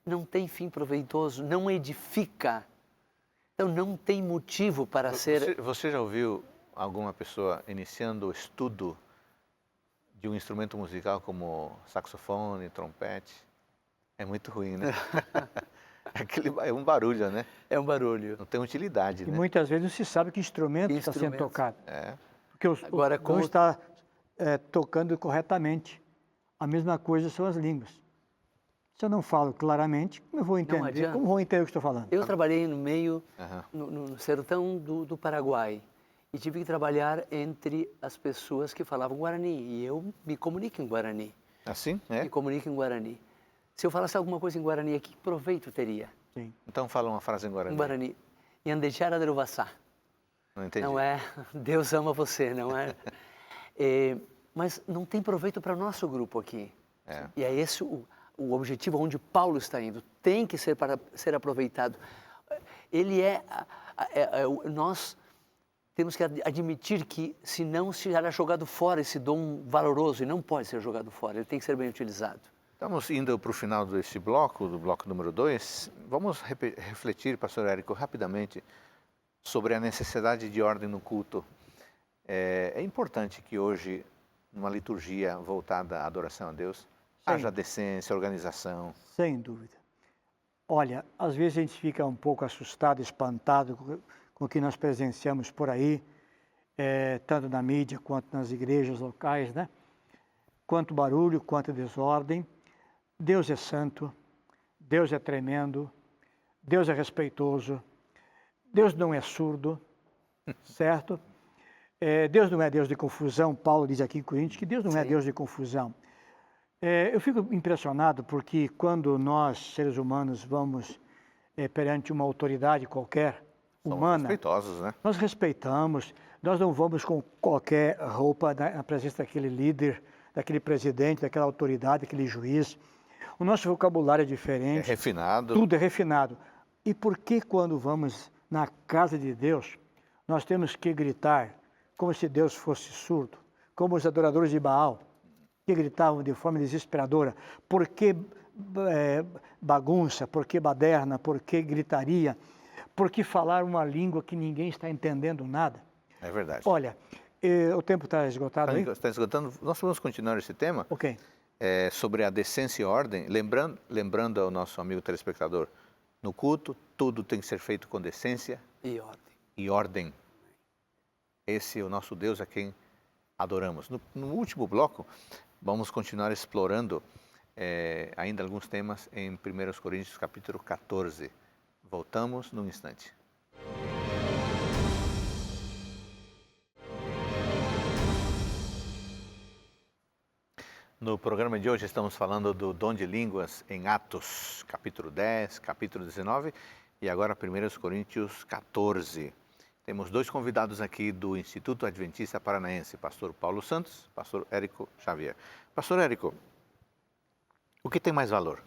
não tem fim proveitoso, não edifica. Então não tem motivo para ser... Você já ouviu alguma pessoa iniciando o estudo de um instrumento musical como saxofone, trompete? É muito ruim, né? É um barulho, né? É um barulho. Não tem utilidade, E né? muitas vezes não se sabe que instrumento está sendo tocado. Porque Agora, não está tocando corretamente. A mesma coisa são as línguas. Se eu não falo claramente, como eu vou entender? Como vou entender o que estou falando? Eu trabalhei no meio, no sertão do Paraguai. E tive que trabalhar entre as pessoas que falavam Guarani. E eu me comunico em Guarani. Assim? Me comunico em Guarani. Se eu falasse alguma coisa em Guarani aqui, que proveito teria? Sim. Então fala uma frase em Guarani. Em Guarani. Yandechara deruvassá. Não entendi. Não é Deus ama você, não é? Mas não tem proveito para o nosso grupo aqui. E é esse o objetivo onde Paulo está indo. Tem que ser para ser aproveitado. Ele nós temos que admitir que se não será jogado fora esse dom valoroso, e não pode ser jogado fora, ele tem que ser bem utilizado. Estamos indo para o final desse bloco, do bloco número 2. Vamos refletir, pastor Érico, rapidamente sobre a necessidade de ordem no culto. É importante que hoje, numa liturgia voltada à adoração a Deus, haja decência, organização. Sem dúvida. Olha, às vezes a gente fica um pouco assustado, espantado com o que nós presenciamos por aí, tanto na mídia quanto nas igrejas locais, né? Quanto barulho, quanto desordem. Deus é santo, Deus é tremendo, Deus é respeitoso, Deus não é surdo, certo? Deus não é Deus de confusão. Paulo diz aqui em Coríntios que Deus não é Deus de confusão. Eu fico impressionado porque quando nós, seres humanos, vamos perante uma autoridade qualquer, humana, respeitosos, né? nós respeitamos, nós não vamos com qualquer roupa na presença daquele líder, daquele presidente, daquela autoridade, daquele juiz. O nosso vocabulário é diferente. É refinado. Tudo é refinado. E por que quando vamos na casa de Deus, nós temos que gritar como se Deus fosse surdo? Como os adoradores de Baal, que gritavam de forma desesperadora. Por que bagunça? Por que baderna? Por que gritaria? Por que falar uma língua que ninguém está entendendo nada? É verdade. Olha, o tempo está esgotado aí? Está esgotando. Nós vamos continuar esse tema. Ok. Sobre a decência e ordem. Lembrando ao nosso amigo telespectador, no culto, tudo tem que ser feito com decência e ordem. Esse é o nosso Deus a quem adoramos. No último bloco, vamos continuar explorando ainda alguns temas em 1 Coríntios capítulo 14. Voltamos num instante. No programa de hoje estamos falando do dom de línguas em Atos, capítulo 10, capítulo 19 e agora 1 Coríntios 14. Temos dois convidados aqui do Instituto Adventista Paranaense, pastor Paulo Santos, pastor Érico Xavier. Pastor Érico, o que tem mais valor?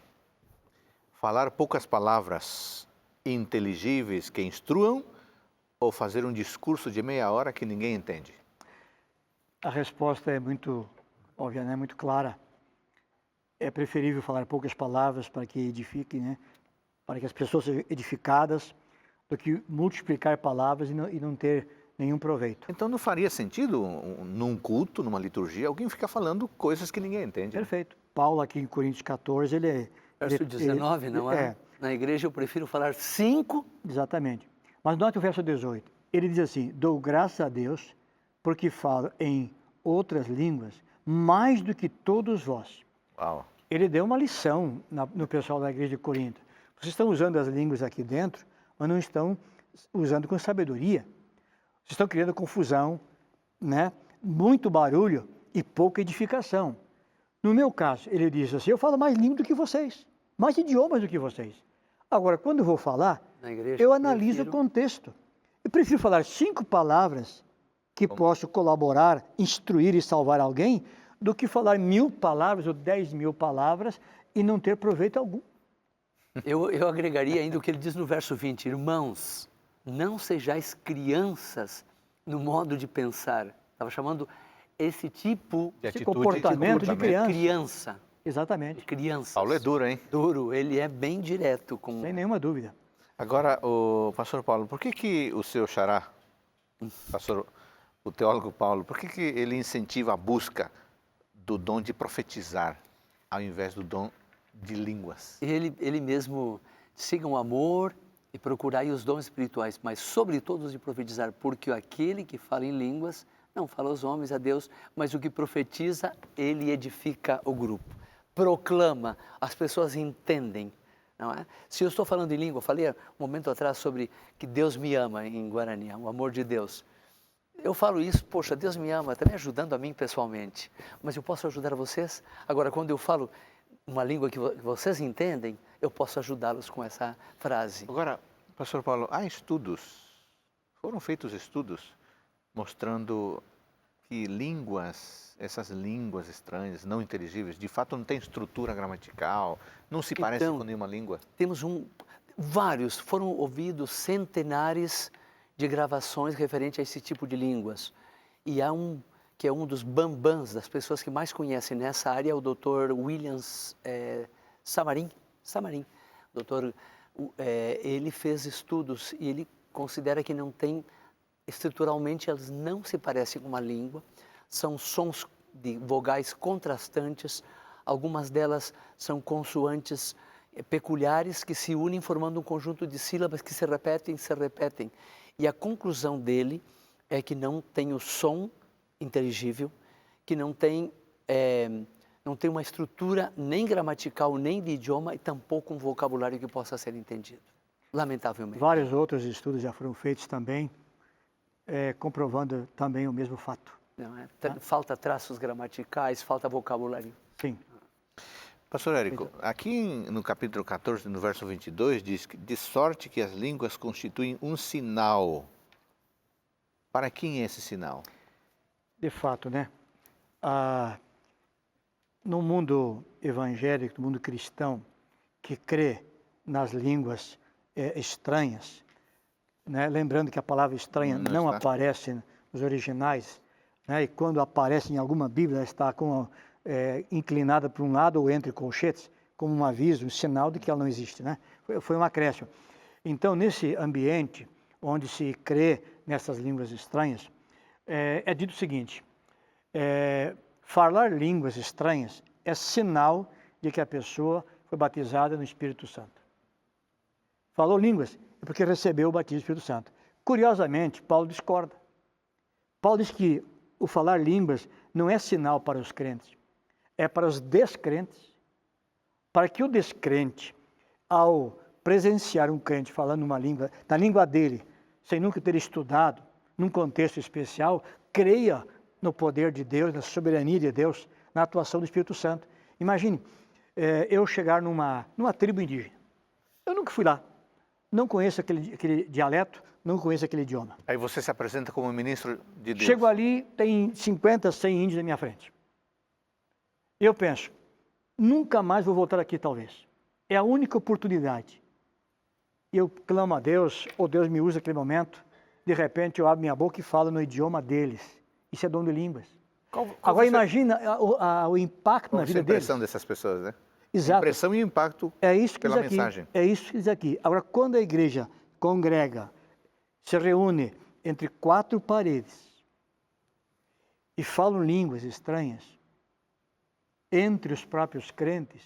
Falar poucas palavras inteligíveis que instruam ou fazer um discurso de meia hora que ninguém entende? A resposta é muito óbvia, né? Muito clara. É preferível falar poucas palavras para que edifique, né? Para que as pessoas sejam edificadas, do que multiplicar palavras e não ter nenhum proveito. Então não faria sentido, num culto, numa liturgia, alguém ficar falando coisas que ninguém entende? Perfeito. Paulo aqui em Coríntios 14, Verso 19, não é? Na igreja eu prefiro falar 5. Exatamente. Mas note o verso 18. Ele diz assim, dou graças a Deus, porque falo em outras línguas, mais do que todos vós. Uau. Ele deu uma lição no pessoal da igreja de Corinto. Vocês estão usando as línguas aqui dentro, mas não estão usando com sabedoria. Vocês estão criando confusão, né? Muito barulho e pouca edificação. No meu caso, ele diz assim, eu falo mais língua do que vocês, mais idiomas do que vocês. Agora, quando eu vou falar, eu analiso o contexto. Eu prefiro falar 5 palavras que posso colaborar, instruir e salvar alguém, do que falar 1000 palavras ou 10.000 palavras e não ter proveito algum. Eu agregaria ainda o que ele diz no verso 20. Irmãos, não sejais crianças no modo de pensar. Estava chamando esse tipo de comportamento de criança. Criança. Exatamente. Crianças. Paulo é duro, hein? Duro, ele é bem direto. Sem nenhuma dúvida. Agora, pastor Paulo, por que o seu xará, o teólogo Paulo, por que ele incentiva a busca do dom de profetizar ao invés do dom de línguas? Ele mesmo, sigam o amor e procurai os dons espirituais, mas sobretudo os de profetizar, porque aquele que fala em línguas não fala aos homens, a Deus, mas o que profetiza, ele edifica o grupo. Proclama, as pessoas entendem, não é? Se eu estou falando em língua, eu falei um momento atrás sobre que Deus me ama em Guarani, o amor de Deus. Eu falo isso, poxa, Deus me ama, está me ajudando a mim pessoalmente, mas eu posso ajudar vocês? Agora, quando eu falo uma língua que vocês entendem, eu posso ajudá-los com essa frase. Agora, pastor Paulo, foram feitos estudos mostrando que essas línguas estranhas, não inteligíveis, de fato não têm estrutura gramatical, não se parecem com nenhuma língua? Temos vários, foram ouvidos centenares de gravações referentes a esse tipo de línguas. E há que é um dos bambãs, das pessoas que mais conhecem nessa área, é o Dr. Williams Samarin. Ele fez estudos e ele considera que não tem, estruturalmente, elas não se parecem com uma língua, são sons de vogais contrastantes, algumas delas são consoantes peculiares que se unem formando um conjunto de sílabas que se repetem, se repetem. E a conclusão dele é que não tem o som inteligível, que não tem uma estrutura nem gramatical, nem de idioma, e tampouco um vocabulário que possa ser entendido. Lamentavelmente. Vários outros estudos já foram feitos também, comprovando também o mesmo fato. Não é? Falta traços gramaticais, falta vocabulário. Sim. Pastor Érico, aqui no capítulo 14, no verso 22, diz que de sorte que as línguas constituem um sinal. Para quem é esse sinal? De fato, né? No mundo evangélico, no mundo cristão, que crê nas línguas estranhas, né? Lembrando que a palavra estranha não aparece nos originais, né? E quando aparece em alguma Bíblia, ela está inclinada para um lado ou entre colchetes, como um aviso, um sinal de que ela não existe, né? Foi um acréscimo. Então, nesse ambiente onde se crê nessas línguas estranhas, é dito o seguinte: falar línguas estranhas é sinal de que a pessoa foi batizada no Espírito Santo. Falou línguas é porque recebeu o batismo do Espírito Santo. Curiosamente, Paulo discorda. Paulo diz que o falar línguas não é sinal para os crentes, é para os descrentes. Para que o descrente, ao presenciar um crente falando uma língua, na língua dele, sem nunca ter estudado, num contexto especial, creia no poder de Deus, na soberania de Deus, na atuação do Espírito Santo. Imagine, eu chegar numa tribo indígena. Eu nunca fui lá, não conheço aquele dialeto, não conheço aquele idioma. Aí você se apresenta como ministro de Deus. Chego ali, tem 50, 100 índios na minha frente. Eu penso, nunca mais vou voltar aqui, talvez. É a única oportunidade. Eu clamo a Deus, ou Deus me usa naquele momento, de repente eu abro minha boca e falo no idioma deles. Isso é dom de línguas. Agora imagina o impacto na vida deles. A impressão dessas pessoas, né? Exato. Impressão e impacto pela mensagem. É isso que diz aqui. Agora, quando a igreja congrega, se reúne entre 4 paredes e falam línguas estranhas, entre os próprios crentes,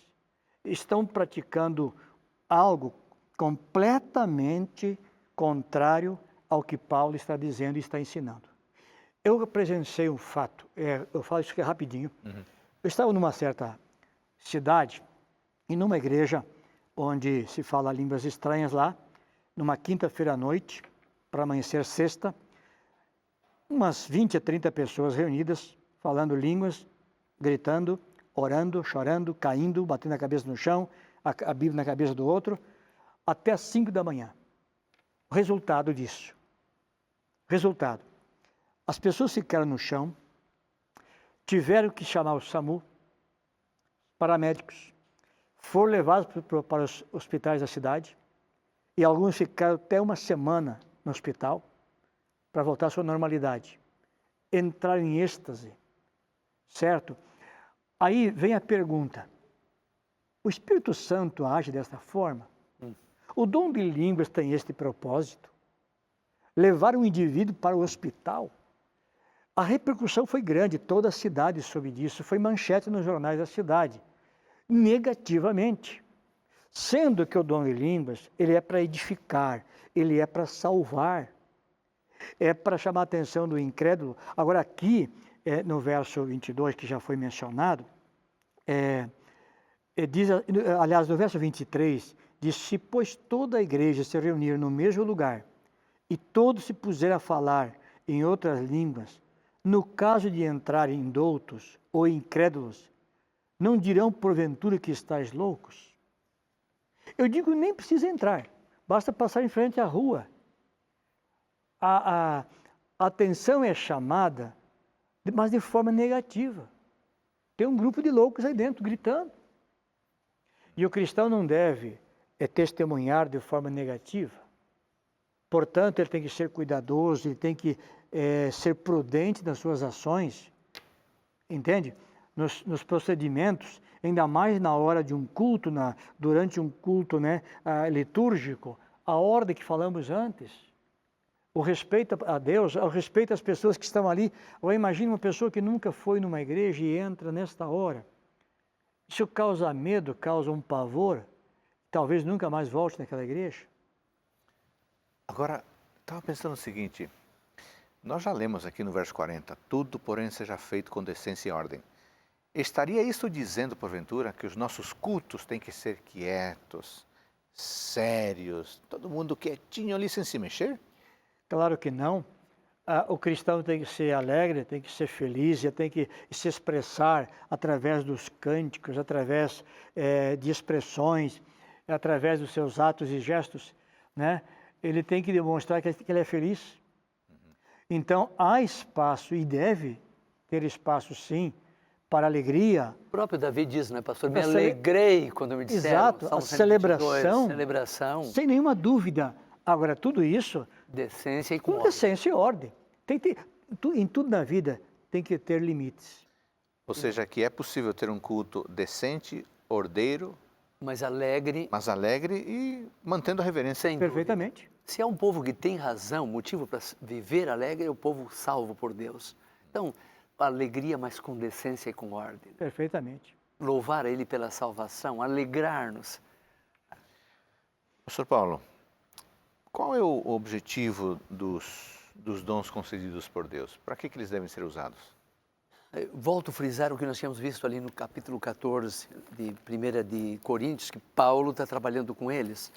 estão praticando algo completamente contrário ao que Paulo está dizendo e está ensinando. Eu presenciei um fato, eu falo isso aqui rapidinho. Eu estava numa certa cidade e numa igreja onde se fala línguas estranhas lá, numa quinta-feira à noite, para amanhecer sexta, umas 20 a 30 pessoas reunidas, falando línguas, gritando, orando, chorando, caindo, batendo a cabeça no chão, a Bíblia na cabeça do outro, até às 5 da manhã. O resultado disso. Resultado. As pessoas ficaram no chão, tiveram que chamar o SAMU, paramédicos, foram levados para os hospitais da cidade e alguns ficaram até uma semana no hospital para voltar à sua normalidade. Entraram em êxtase, certo? Aí vem a pergunta, o Espírito Santo age dessa forma? O dom de línguas tem este propósito? Levar um indivíduo para o hospital? A repercussão foi grande, toda a cidade soube disso, foi manchete nos jornais da cidade, negativamente. Sendo que o dom de línguas, ele é para edificar, ele é para salvar, é para chamar a atenção do incrédulo. Agora aqui, no verso 22, que já foi mencionado, diz, aliás, no verso 23, diz, se pois toda a igreja se reunir no mesmo lugar e todos se puser a falar em outras línguas, no caso de entrarem indoutos ou incrédulos, não dirão porventura que estáis loucos? Eu digo, nem precisa entrar, basta passar em frente à rua. A atenção é chamada, mas de forma negativa. Tem um grupo de loucos aí dentro, gritando. E o cristão não deve testemunhar de forma negativa. Portanto, ele tem que ser cuidadoso, ele tem que ser prudente nas suas ações, entende? Nos procedimentos, ainda mais na hora de um culto, durante um culto litúrgico, a ordem que falamos antes, o respeito a Deus, o respeito às pessoas que estão ali. Ou imagine uma pessoa que nunca foi numa igreja e entra nesta hora. Isso causa medo, causa um pavor. talvez nunca mais volte naquela igreja. Agora, estava pensando o seguinte, nós já lemos aqui no verso 40, tudo, porém, seja feito com decência e ordem. Estaria isso dizendo, porventura, que os nossos cultos têm que ser quietos, sérios, todo mundo quietinho ali sem se mexer? Claro que não. O cristão tem que ser alegre, tem que ser feliz, tem que se expressar através dos cânticos, através de expressões, através dos seus atos e gestos, né? Ele tem que demonstrar que ele é feliz. Então, há espaço, e deve ter espaço, sim, para alegria. O próprio Davi diz, né, pastor? Me alegrei quando me disseram. Exato, a celebração, sem nenhuma dúvida. Agora, tudo isso... Decência e com ordem. Decência e ordem. Em tudo na vida tem que ter limites. Ou seja, que é possível ter um culto decente, ordeiro, mas alegre e mantendo a reverência. Sem perfeitamente. Dúvida. Se é um povo que tem razão, motivo para viver alegre, é o povo salvo por Deus. Então, alegria, mas com decência e com ordem. Perfeitamente. Louvar a Ele pela salvação, alegrar-nos. Pastor Paulo, qual é o objetivo dos dons concedidos por Deus? Para que eles devem ser usados? Volto a frisar o que nós tínhamos visto ali no capítulo 14 de 1 de Coríntios, que Paulo está trabalhando com eles.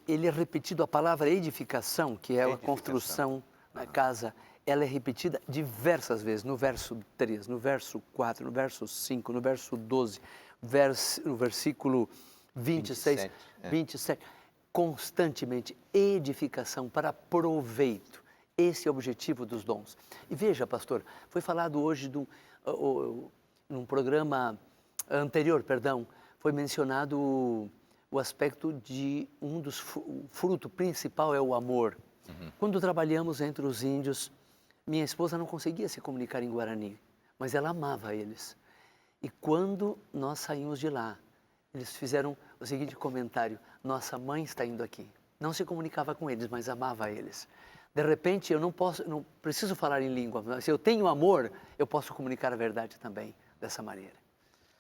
Ele é repetido a palavra edificação, que é a construção da casa. Ela é repetida diversas vezes, no verso 3, no verso 4, no verso 5, no verso 12, no versículo 26, 27. Constantemente, edificação para proveito. Esse é o objetivo dos dons. E veja, pastor, foi falado hoje num programa anterior, foi mencionado o aspecto de o fruto principal é o amor. Quando trabalhamos entre os índios, minha esposa não conseguia se comunicar em Guarani, mas ela amava eles. E quando nós saímos de lá, eles fizeram o seguinte comentário: nossa mãe está indo aqui. Não se comunicava com eles, mas amava eles. De repente, eu não preciso falar em língua, mas se eu tenho amor, eu posso comunicar a verdade também dessa maneira.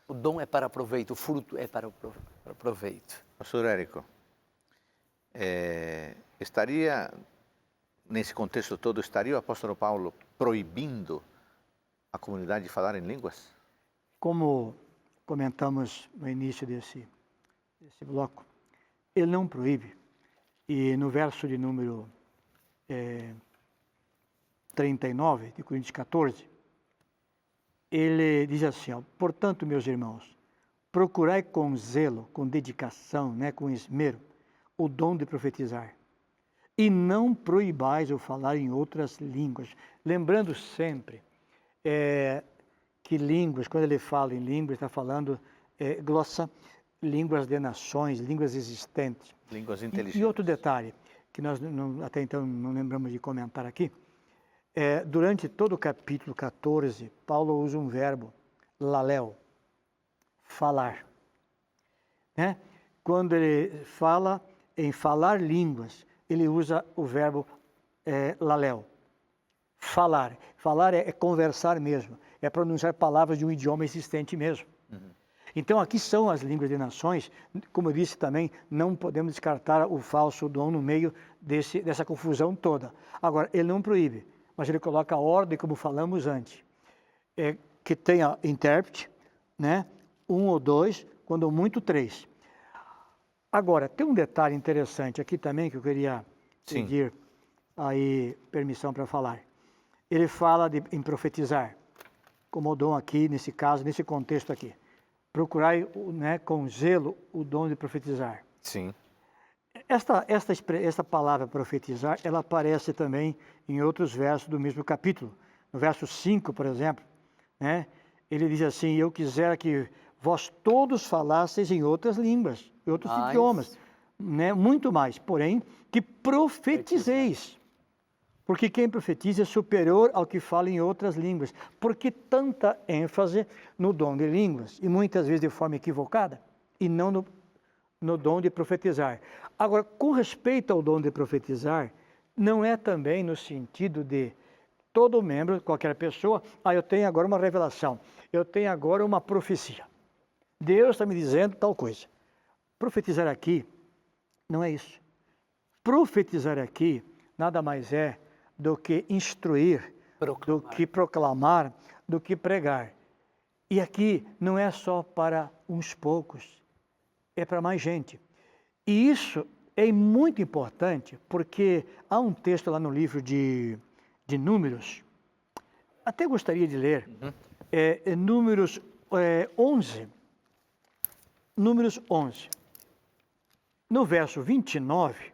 O dom é para proveito, o fruto é para proveito. Pastor Érico, estaria, nesse contexto todo, estaria o apóstolo Paulo proibindo a comunidade de falar em línguas? Como comentamos no início desse bloco, ele não proíbe. E no verso de número 39 de Coríntios 14, ele diz assim, portanto, meus irmãos, procurai com zelo, com dedicação, com esmero, o dom de profetizar. E não proibais o falar em outras línguas. Lembrando sempre que línguas, quando ele fala em línguas, está falando glossa, línguas de nações, línguas existentes. Línguas inteligentes. E outro detalhe, que nós até então não lembramos de comentar aqui, durante todo o capítulo 14, Paulo usa um verbo, lalel, falar. Quando ele fala em falar línguas, ele usa o verbo lalel, falar. Falar é conversar mesmo, é pronunciar palavras de um idioma existente mesmo. Então, aqui são as línguas de nações. Como eu disse também, não podemos descartar o falso dom no meio dessa confusão toda. Agora, ele não proíbe, mas ele coloca a ordem, como falamos antes. Que tenha intérprete, um ou dois, quando muito três. Agora, tem um detalhe interessante aqui também que eu queria pedir aí permissão para falar. Ele fala em profetizar, como o dom aqui, nesse caso, nesse contexto aqui. Procurai, com zelo, o dom de profetizar. Sim. Esta palavra profetizar, ela aparece também em outros versos do mesmo capítulo. No verso 5, por exemplo, ele diz assim, eu quisera que vós todos falasseis em outras línguas, em outros idiomas, muito mais, porém, que profetizeis. Porque quem profetiza é superior ao que fala em outras línguas. Porque tanta ênfase no dom de línguas, e muitas vezes de forma equivocada, e não no dom de profetizar. Agora, com respeito ao dom de profetizar, não é também no sentido de todo membro, qualquer pessoa, eu tenho agora uma revelação, eu tenho agora uma profecia. Deus está me dizendo tal coisa. profetizar aqui não é isso. Profetizar aqui nada mais é do que instruir, do que proclamar, do que pregar. E aqui não é só para uns poucos, é para mais gente. E isso é muito importante, porque há um texto lá no livro de Números, até gostaria de ler, Números 11. Números 11. No verso 29,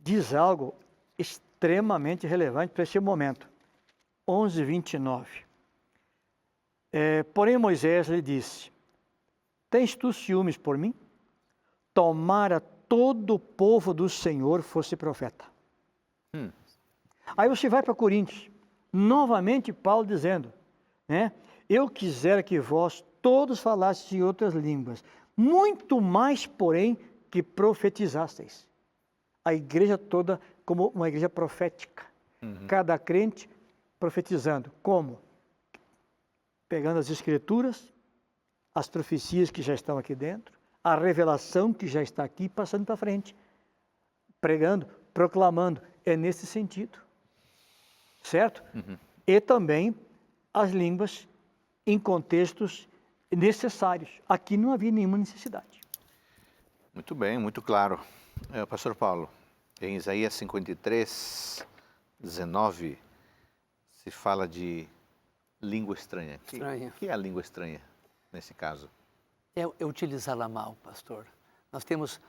diz algo extremamente relevante para esse momento. 11, 29. Porém Moisés lhe disse: tens tu ciúmes por mim? Tomara todo o povo do Senhor fosse profeta. Aí você vai para Coríntios, novamente Paulo dizendo, né? Eu quisera que vós todos falasseis em outras línguas, muito mais, porém, que profetizasseis. A igreja toda como uma igreja profética. Cada crente profetizando. Como? Pegando as escrituras, as profecias que já estão aqui dentro, a revelação que já está aqui, passando para frente. Pregando, proclamando. É nesse sentido. Certo? E também as línguas em contextos necessários. Aqui não havia nenhuma necessidade. Muito bem, muito claro. Pastor Paulo, em Isaías 53, 19, se fala de língua estranha. O que é a língua estranha, nesse caso? É utilizá-la mal, pastor. Nós temos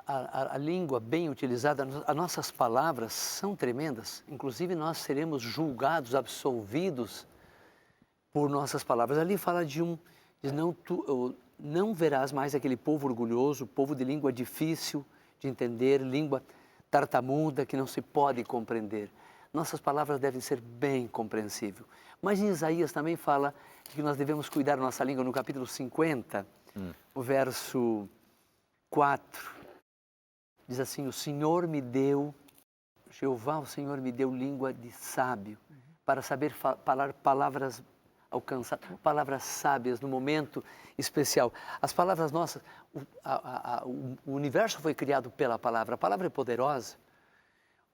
a língua bem utilizada, as nossas palavras são tremendas. Inclusive, nós seremos julgados, absolvidos por nossas palavras. Ali fala diz, não verás mais aquele povo orgulhoso, povo de língua difícil de entender, língua tartamuda que não se pode compreender. Nossas palavras devem ser bem compreensíveis. Mas em Isaías também fala que nós devemos cuidar da nossa língua no capítulo 50, o verso 4. Diz assim: o Senhor me deu, Jeová, o Senhor me deu língua de sábio, para saber falar palavras alcançadas, palavras sábias no momento especial. As palavras nossas, o universo foi criado pela palavra, a palavra é poderosa.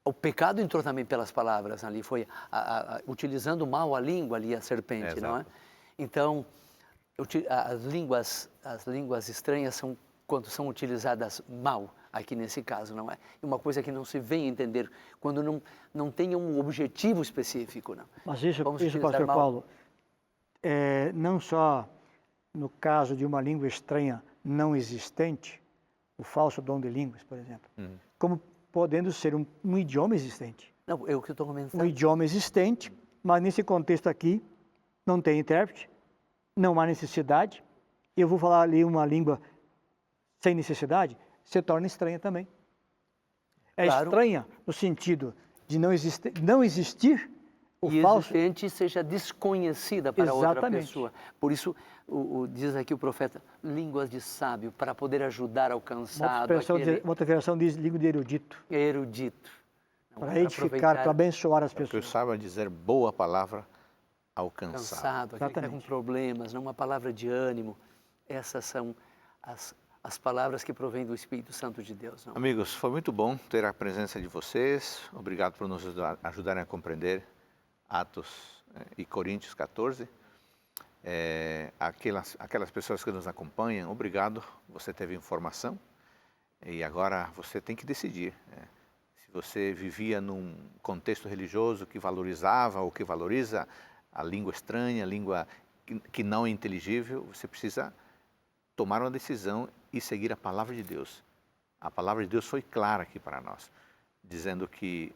O pecado entrou também pelas palavras ali, foi utilizando mal a língua ali, a serpente, não é? Então, as línguas estranhas são quando são utilizadas mal, aqui nesse caso, não é? Uma coisa que não se vem entender, quando não tem um objetivo específico, não. Mas isso pastor Paulo, não só no caso de uma língua estranha não existente, o falso dom de línguas, por exemplo, como podendo ser um idioma existente. Não, é o que eu estou comentando. Um idioma existente, mas nesse contexto aqui, não tem intérprete, não há necessidade. Eu vou falar ali uma língua sem necessidade, se torna estranha também. É claro. Estranha no sentido de não existir o e falso. existente seja desconhecida para outra pessoa. Por isso, diz aqui o profeta, línguas de sábio, para poder ajudar alcançado. Uma outra versão diz língua de erudito. Erudito. Para edificar, para abençoar as pessoas. Eu saiba dizer boa palavra, alcançado. Aquele que está com problemas, não uma palavra de ânimo. Essas são as palavras que provêm do Espírito Santo de Deus. Não? Amigos, foi muito bom ter a presença de vocês. Obrigado por nos ajudarem a compreender Atos e Coríntios 14. Aquelas pessoas que nos acompanham, obrigado, você teve informação e agora você tem que decidir. Se você vivia num contexto religioso que valorizava ou que valoriza a língua estranha, a língua que não é inteligível, você precisa tomar uma decisão e seguir a palavra de Deus. A palavra de Deus foi clara aqui para nós, dizendo que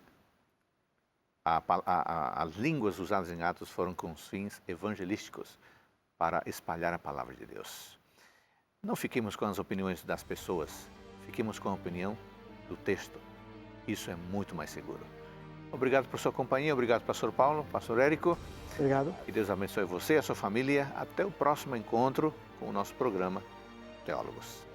as línguas usadas em Atos foram com os fins evangelísticos para espalhar a palavra de Deus. Não fiquemos com as opiniões das pessoas, fiquemos com a opinião do texto. Isso é muito mais seguro. Obrigado por sua companhia, obrigado pastor Paulo, pastor Érico. Obrigado. Que Deus abençoe você e a sua família. Até o próximo encontro com o nosso programa Teólogos.